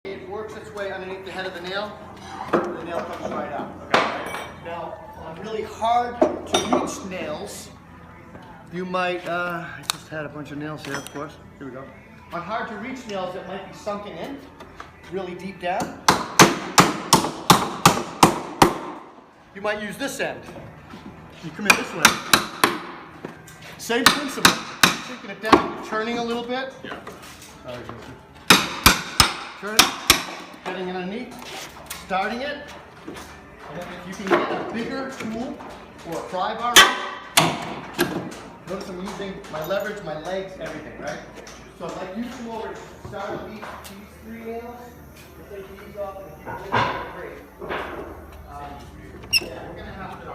It works its way underneath the head of the nail comes right out. Okay. Now, on really hard to reach nails, you might, I just had a bunch of nails here, of course. Here we go. On hard to reach nails that might be sunken in, really deep down, you might use this end. You come in this way. Same principle. Taking it down, turning a little bit. Yeah. Turn, getting it underneath, starting it. And then if you can get a bigger tool or a pry bar, notice I'm using my leverage, my legs, everything, right? So like you come over and start with these three nails, we'll take these off and keep it great. Yeah, we're gonna have to.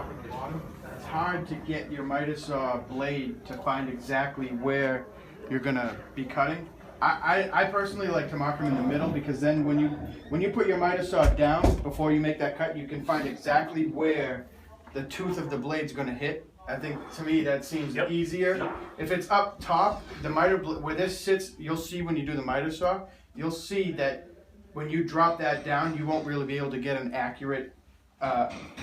It's hard to get your miter saw blade to find exactly where you're gonna be cutting. I personally like to mark them in the middle, because then when you put your miter saw down before you make that cut, you can find exactly where the tooth of the blade's going to hit. I think, to me, that seems easier. If it's up top, the miter where this sits, you'll see when you do the miter saw, you'll see that when you drop that down, you won't really be able to get an accurate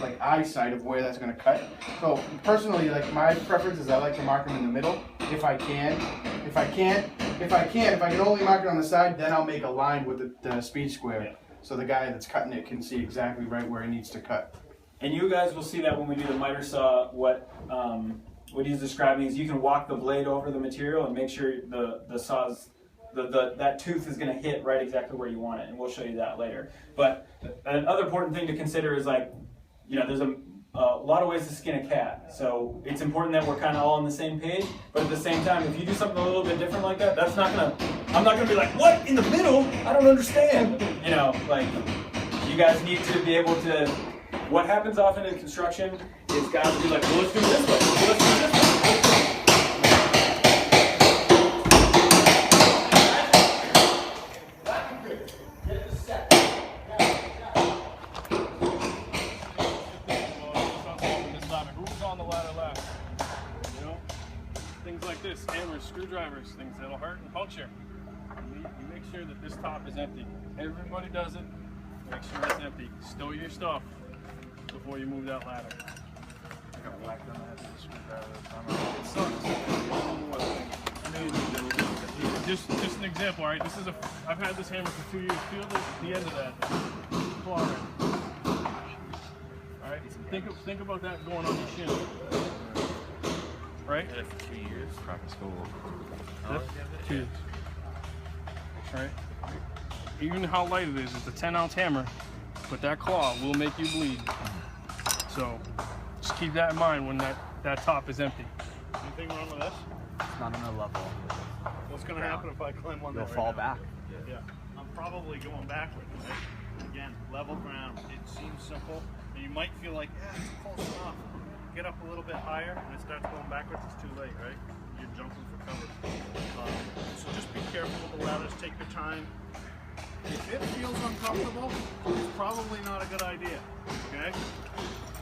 like eyesight of where that's going to cut. So personally, like, my preference is I like to mark them in the middle if I can. If I can only mark it on the side, then I'll make a line with the speed square, so the guy that's cutting it can see exactly right where he needs to cut. And you guys will see that when we do the miter saw. What he's describing is you can walk the blade over the material and make sure the saw's that tooth is going to hit right exactly where you want it, and we'll show you that later. But another important thing to consider is, like, there's a lot of ways to skin a cat, so it's important that we're kind of all on the same page. But at the same time, if you do something a little bit different like that, I'm not gonna be like, what in the middle? I don't understand. Like, you guys need to be able to. What happens often in construction is guys will be like, well, let's do it this way. Well, let's do it this way. Hammers, screwdrivers, things that'll hurt and puncture. You make sure that this top is empty. Everybody does it. Make sure it's empty. Stow your stuff before you move that ladder. I got black on that screwdriver. It sucks. I mean, just an example, all right? I've had this hammer for 2 years. Feel the end of that claw there. All right. Think about that going on your shin. Right? I had it for 3 years, private school. Two years. Right? Even how light it is, it's a 10-ounce hammer, but that claw will make you bleed. So just keep that in mind when that top is empty. Anything wrong with this? It's not on a level. What's going to happen if I climb on that? You'll fall back. Yeah. I'm probably going backwards, right? Again, level ground. It seems simple, and you might feel like, yeah, it's close enough. Get up a little bit higher and it starts going backwards, it's too late, right? You're jumping for cover. So just be careful with the ladders, take your time. If it feels uncomfortable, it's probably not a good idea, okay?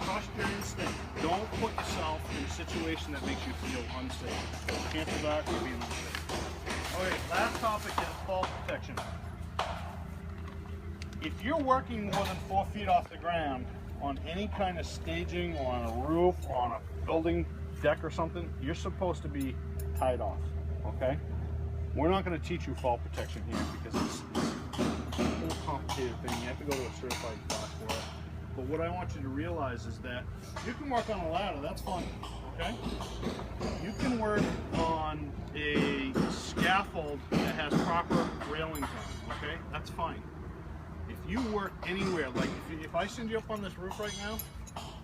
Trust your instinct. Don't put yourself in a situation that makes you feel unsafe. Chances are you're being unsafe. Okay, last topic is fall protection. If you're working more than 4 feet off the ground, on any kind of staging, or on a roof, or on a building deck or something, you're supposed to be tied off, okay? We're not going to teach you fall protection here because it's a whole complicated thing. You have to go to a certified class for it. But what I want you to realize is that you can work on a ladder, that's fine, okay? You can work on a scaffold that has proper railings on, okay? That's fine. If you work anywhere, like if I send you up on this roof right now,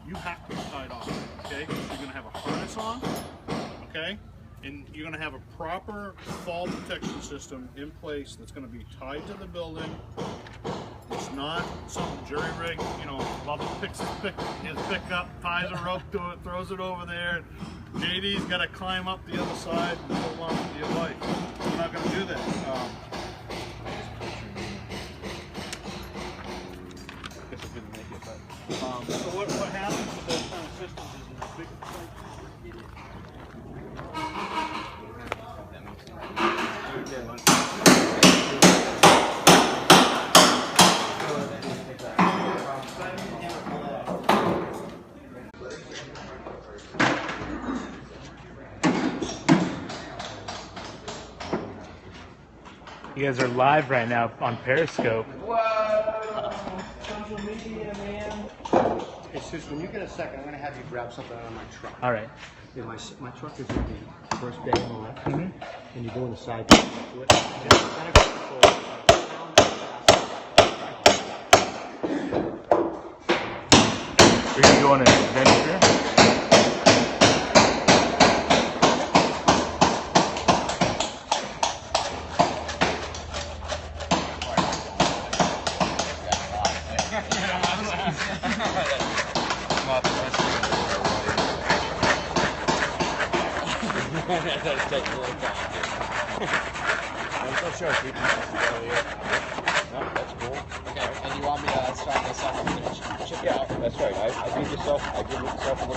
you have to be tied off, okay? You're going to have a harness on, okay? And you're going to have a proper fall protection system in place that's going to be tied to the building. It's not some jury rig, Bubba picks his pickup, ties a rope to it, throws it over there. JD's got to climb up the other side and hold on to your life. We're not going to do that. So what happens with those kind of systems is in a big You guys are live right now on Periscope. Social media, man. Hey, Sus, when you get a second, I'm going to have you grab something out of my truck. All right. Yeah, my truck is in the first bay on the left, and you go in the side door to it. We're going to go on an adventure. That's cool. Okay, and you want me to start this off and chip it out? That's right. I give yourself a little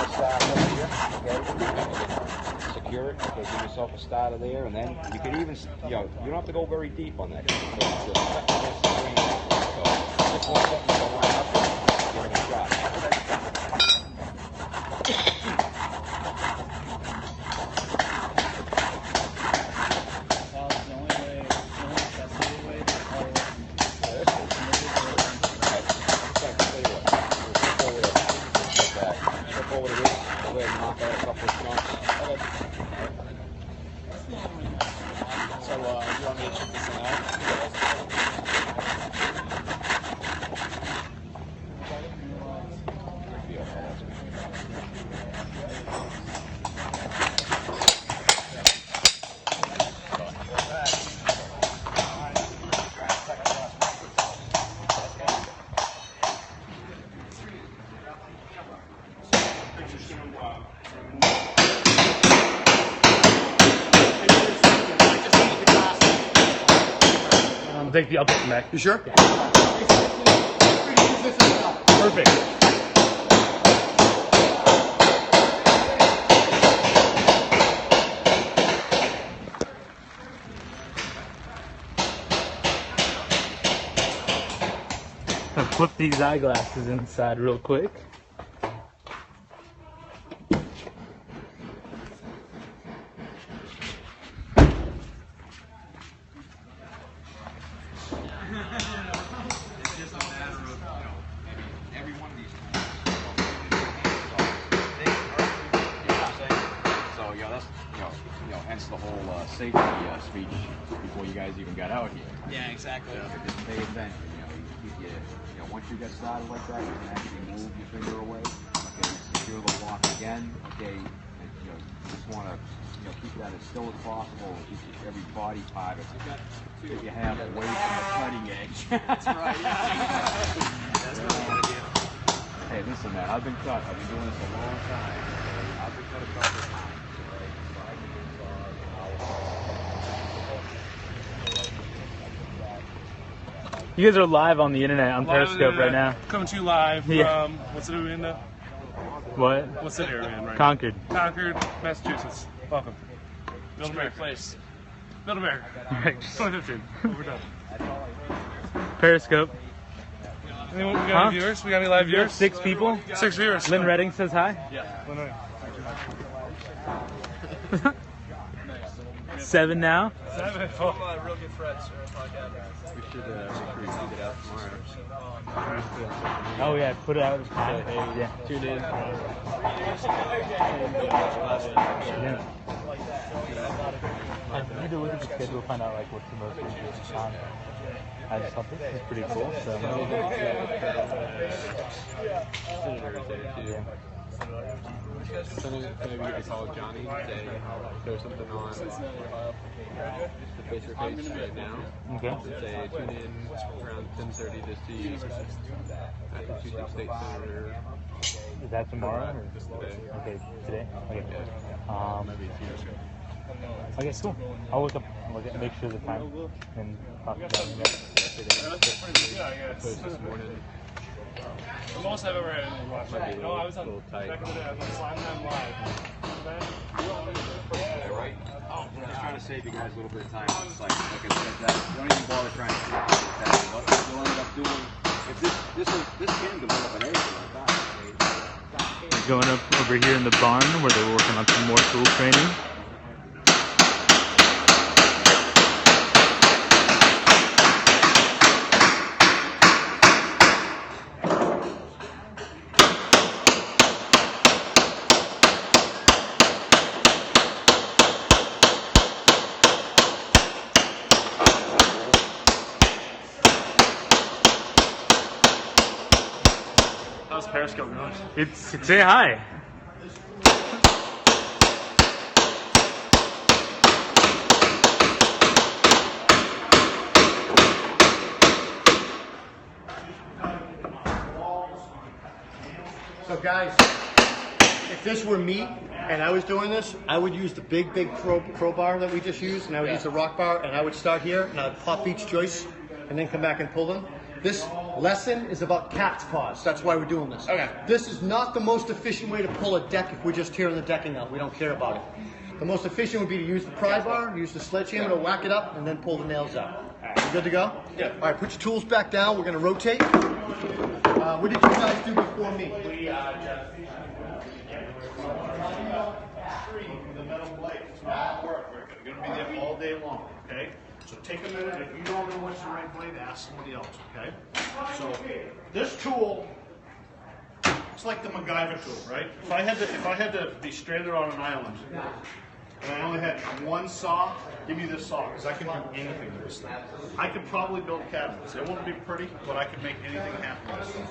start over here. Okay. Secure it. Okay. Give yourself a starter there, and then you can even, you don't have to go very deep on that. Just want something to line up and give it a shot. I'll take them back. You sure? Yeah. Perfect. I'll flip these eyeglasses inside real quick. Hence the whole safety speech before you guys even got out here. Yeah, exactly. Just pay attention. Once you get started like that, you can actually move your finger away. Okay, secure the lock again. Okay, and, you just want to keep that as still as possible. Keep every body part that you have away from the cutting edge. That's right. Yeah. That's what I want to do. Hey, listen, man. I've been doing this a long time. I've been cut a couple of times. You guys are live on the internet on Periscope right now. Coming to you live from, what's it in the? What? What's that area in right Concord. now? Concord, Massachusetts. Welcome. Build America. Place. Build America. Right. 2015. We're done. Periscope. Anyone, we got any viewers? We got any live viewers? 6 people. 6 viewers. Lynn Redding says hi. Yeah. Lynn Redding. 7 now. 7. Oh. Real good friends for a podcast. We should get out tomorrow. Oh yeah, put it out. Yeah. Tune in. Yeah. You need to look at the schedule, find out like what's the most interesting time. I just thought this is pretty cool. So. Yeah. Maybe I call Johnny and say throw something on the Facebook page right now. Okay. And say tune in around 10:30 to see at the Tuesday State Center. Is that tomorrow? Or? Today. Okay, today? Okay. Maybe it's here. Okay, cool. I'll look up, make sure the time and talk about it. Post this morning. The most I've ever had in watch. No, I was on little tight. back in the day. I was on Slime Time Live. Right? I'm just trying to save you guys a little bit of time. It's like I said, that don't even bother trying to figure that. What you'll end up doing, if this can develop an area like that. Going up over here in the barn where they're working on some more tool training. How's Periscope going? It's say hi. So guys, if this were me and I was doing this, I would use the big crowbar that we just used, and I would use the rock bar, and I would start here, and I'd pop each joist, and then come back and pull them. This lesson is about cat's paws. That's why we're doing this. Okay. This is not the most efficient way to pull a deck if we're just tearing the decking out. We don't care about it. The most efficient would be to use the pry bar, use the sledgehammer to whack it up, and then pull the nails out. You good to go? Yeah. All right, put your tools back down. We're going to rotate. What did you guys do before me? The metal blade. It's not gonna work. We're gonna be there all day long, okay? So take a minute. If you don't know what's the right blade, ask somebody else, okay? So this tool, it's like the MacGyver tool, right? If I had to be stranded on an island and I only had one saw, give me this saw, because I can do anything with this thing. I could probably build cabinets. They won't be pretty, but I could make anything happen with this thing.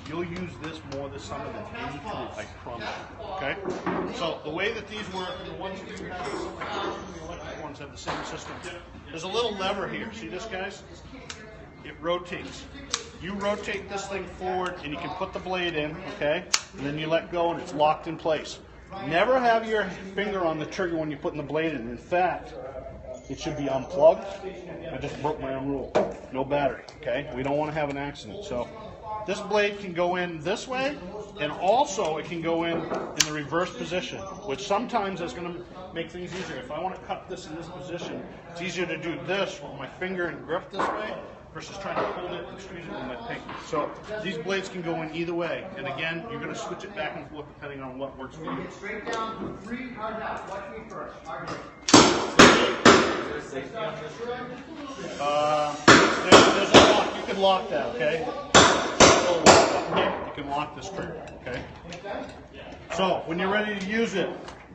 You'll use this more this summer than any tool, I promise you, okay? So the way that these work, the ones that you have, the electric ones have the same system. There's a little lever here. See this, guys? It rotates. You rotate this thing forward and you can put the blade in, okay? And then you let go and it's locked in place. Never have your finger on the trigger when you're putting the blade in. In fact, it should be unplugged. I just broke my own rule. No battery, okay? We don't want to have an accident. So this blade can go in this way, and also it can go in the reverse position, which sometimes is going to make things easier. If I want to cut this in this position, it's easier to do this with my finger and grip this way versus trying to hold it and squeeze it with my pinky. So these blades can go in either way, and again, you're going to switch it back and forth depending on what works for you. Get straight down to 3 hard out. Watch me first. Hard out. There's a lock. You can lock that, okay? You can lock this trigger, okay? So when you're ready to use it,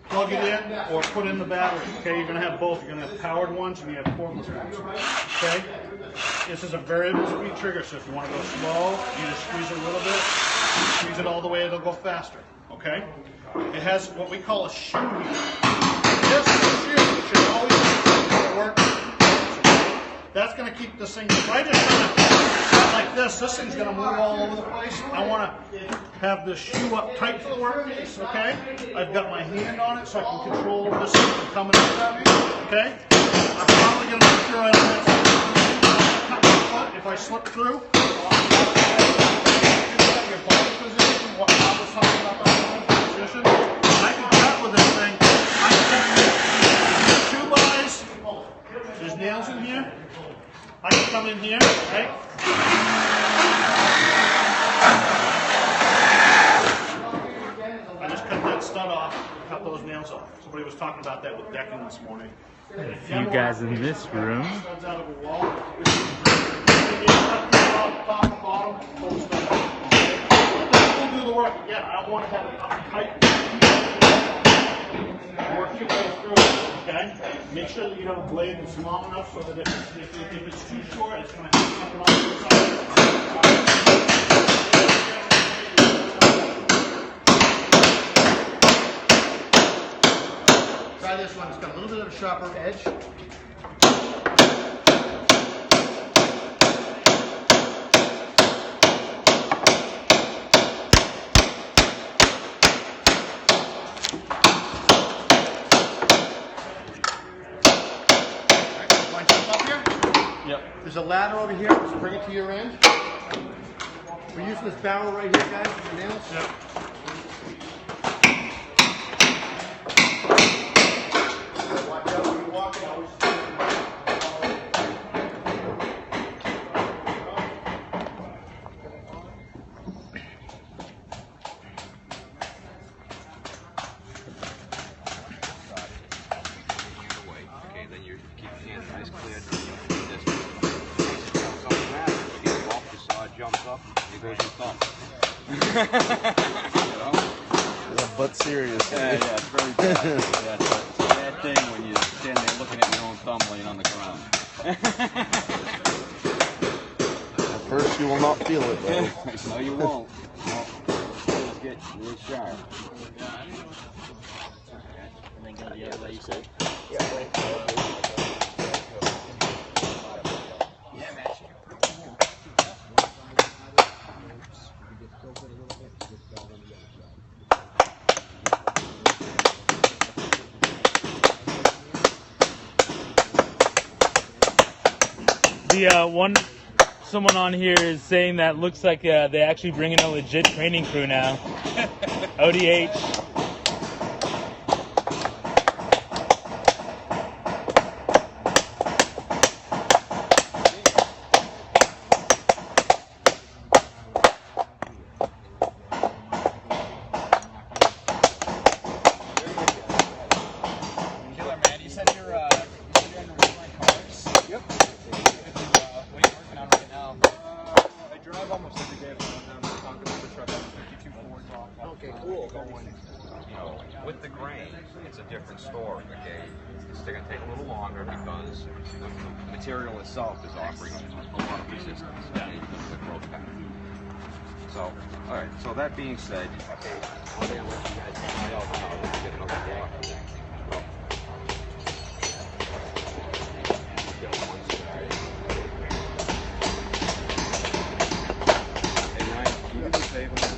plug it in or put in the battery, okay? You're going to have both. You're going to have powered ones and you have cordless ones, okay? This is a variable speed trigger, so if you want to go slow, you just squeeze it a little bit. Squeeze it all the way, it'll go faster, okay? It has what we call a shoe here. This shoe should always work. That's going to keep this thing, if I just like this thing's going to move all over the place. I want to have this shoe up tight to the workpiece, okay? I've got my hand on it so I can control this thing from coming up at me, okay? I'm probably going to make sure I don't have cut my foot if I slip through. Your body position, what I was talking about, the position. I can cut with this thing. I can cut 2 buys. There's nails in here. I can come in here, right? I just cut that stud off, cut those nails off. Somebody was talking about that with decking this morning. A few guys in this room. Studs out of a wall. Cut that off, top and bottom, pull stuff out. This will do the work. Again, I don't want to have it up tight. Work your way through, okay? Make sure that you have a blade that's long enough so that if it's too short, it's going to have something on the side. Try this one. It's got a little bit of a sharper edge. Yep. There's a ladder over here. Just bring it to your end. We're using this barrel right here, guys, for the nails. Yep. Watch out when you walk. Always. Okay, then you keep your hands nice clear. You off the saw, jumps up, and goes your thumb. But serious. Yeah, it's very bad. Yeah, it's a bad thing when you're standing there looking at your own thumb laying on the ground. At first you will not feel it though. No, you won't. No. legit, really sharp. And then go the other way, you said? Someone on here is saying that looks like they actually bring in a legit training crew now. ODH. Killer, man. You said you're into restoring cars? Yep. What are you working on right now? I drive almost every day from down to Tonka the truck. I have a 52 Ford. Okay, cool. Going, you know, with the grain, it's a different story, okay? It's going to take a little longer because the material itself is offering a lot of resistance, okay, because of the growth pattern. So, all right, so that being said, okay, one day I'll let you guys find out how to get another block of that. Hey, Ryan, can you do me a favor, man?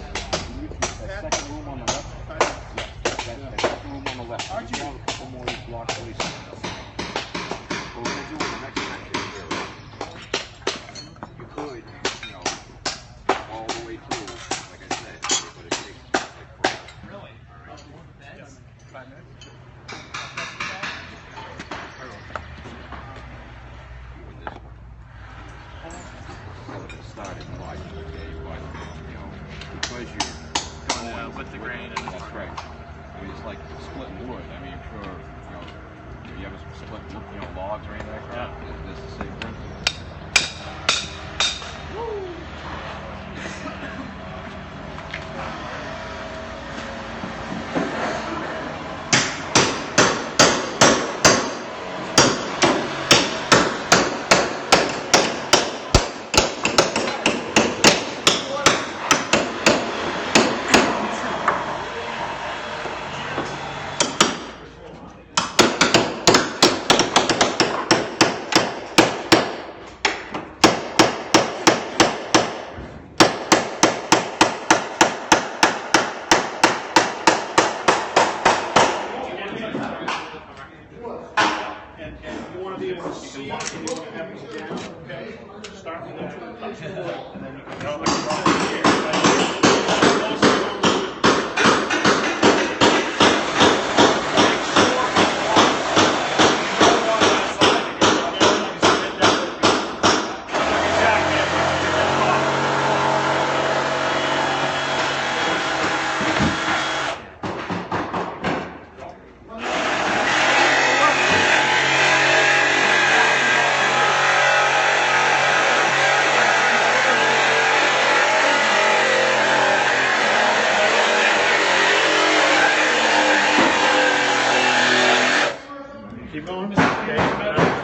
That second room on the left. That second room on the left. Can you grab a couple more of these blocks, please? What we're gonna do in the next section here, you could, you know, all the way through, like I said, but it takes like forever. Really? 5 minutes? Doing this one. I would have started watching the day, but, you know, because you're going with the grain and that's right. I mean, it's like splitting wood. I mean, for, you know, if you ever split, you know, logs or anything like that, it's the same principle. And you want to be able to see what happens down, okay? Start with the tool, touch the wood, and then you can go like keep going. Okay.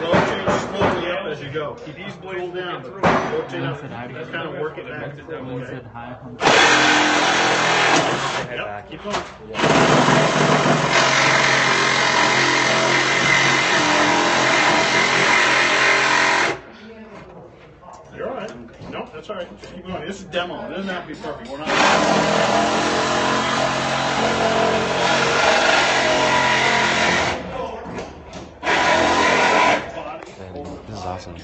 Rotate slowly up as you go. Keep these blades down, but rotate up. Just kind of work it back. Okay. Yep. Keep going. You're all right. No, that's all right. Just keep going. This is demo. It doesn't have to be perfect. We're not. This is awesome.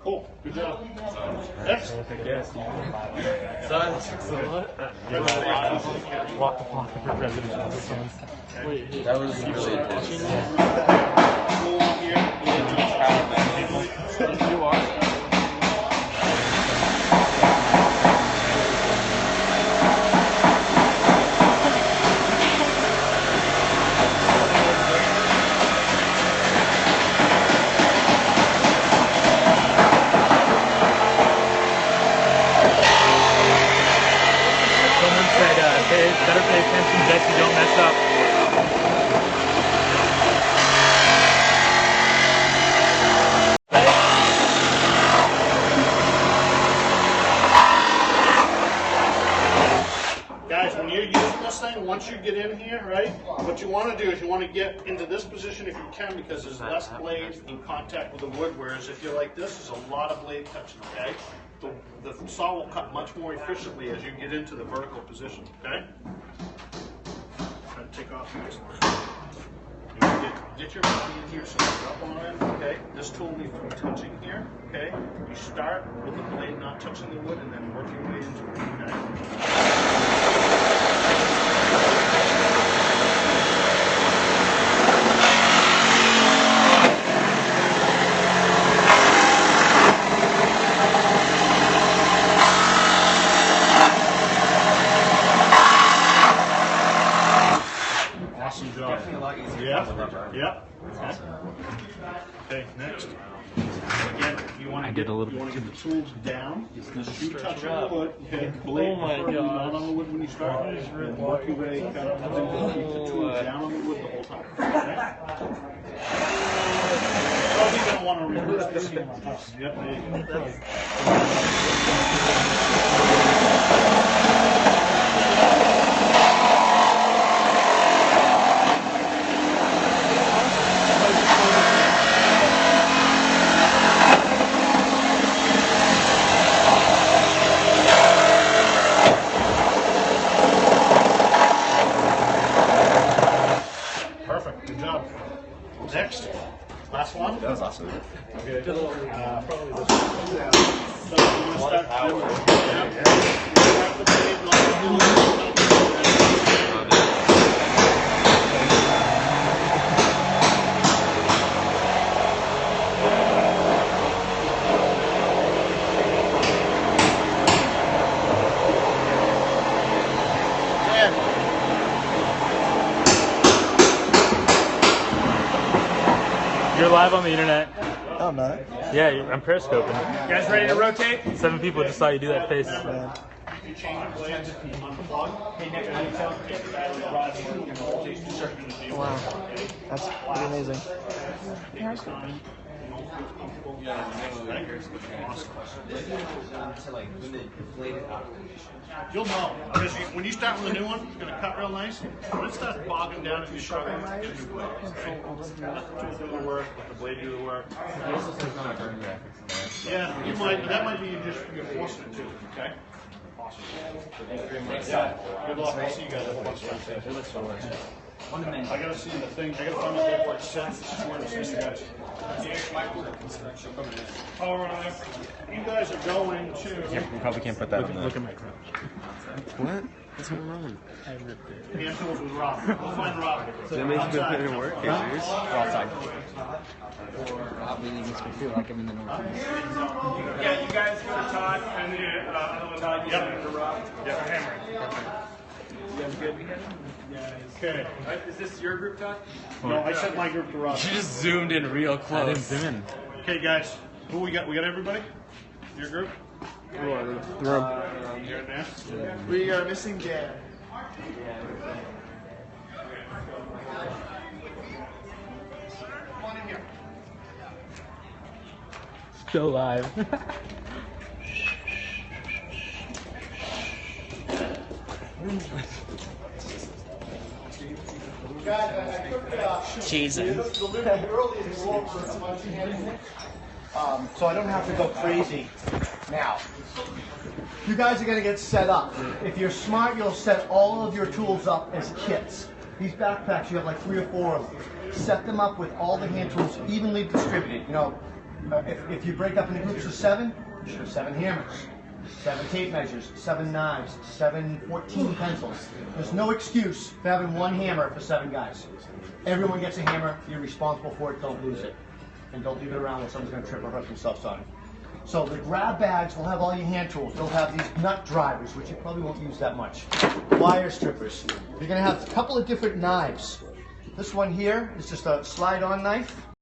Cool. Good job. Excellent. Walk the block for president. That was really interesting. You are. Better pay attention, Jesse, don't mess up. what you want to do is you want to get into this position if you can, because there's less blade in contact with the wood, whereas if you're like this, there's a lot of blade touching, okay? The saw will cut much more efficiently as you get into the vertical position, okay? Try to take off this one. Get your body in here so you're up on it, okay? This tool needs to be touching here, okay? You start with the blade not touching the wood and then work your way into it, okay? Awesome job. Definitely a lot easier. Yeah. Okay, next. Again, you want to get the tools down. You touch on the wood. Okay, blade preferably not on the wood when you start. And work your way kind of keep the tool down on the wood the whole time. Okay? Probably going to want to reverse this here. Yep, there you go. Perfect, good job. Next, last one. That was awesome. Okay. Probably this one. So you want to start grab the blade and all the You're live on the internet. No, I'm not. Yeah, I'm periscoping. You guys ready to rotate? 7 people just saw you do that face. you change the blades on the plug. Hey, Nick, can you tell if that rod rotates to certain Wow. That's pretty amazing. You'll know, because when you start with a new one, it's going to cut real nice. When it starts bogging down and you're struggling, get a new blade. Okay? Let the tool do the work, let the blade do the work. Yeah, you might, that might be you're forcing it to, okay? Awesome. Good luck. I'll see you guys at the lunch time. I gotta see the thing. I gotta find the paperwork set. Where to see you guys. Power on. You guys are going to. We probably can't put that on the. Look at my crotch. What? What's going on? Hand tools with Rob. We'll find Rob. Does that make you put in work? Are you serious? We're outside. Rob really makes me feel like I'm in the Northeast. Yeah, you guys go to Todd, and the other one, Todd, you go to Rob. Yep. Hammer. You guys good? Okay. Is this your group, Todd? No, I sent my group to Rob. You just zoomed in real I close. didn't zoom in. Okay, guys. Who we got? We got everybody? Your group? You're in there? We are missing Dan. Come on in here. Still live. Guys, I took Jesus. the earliest walk for some of you, so I don't have to go crazy now. You guys are going to get set up. If you're smart, you'll set all of your tools up as kits. These backpacks, you have like 3 or 4 of them. Set them up with all the hand tools evenly distributed. You know, if you break up into groups of 7, you should have 7 hammers, 7 tape measures, 7 knives, 7 14 pencils. There's no excuse for having 1 hammer for 7 guys. Everyone gets a hammer. You're responsible for it. Don't lose it. And don't leave it around when someone's going to trip or hurt themselves on it. So the grab bags will have all your hand tools. They'll have these nut drivers, which you probably won't use that much. Wire strippers. You're going to have a couple of different knives. This one here is just a slide-on knife.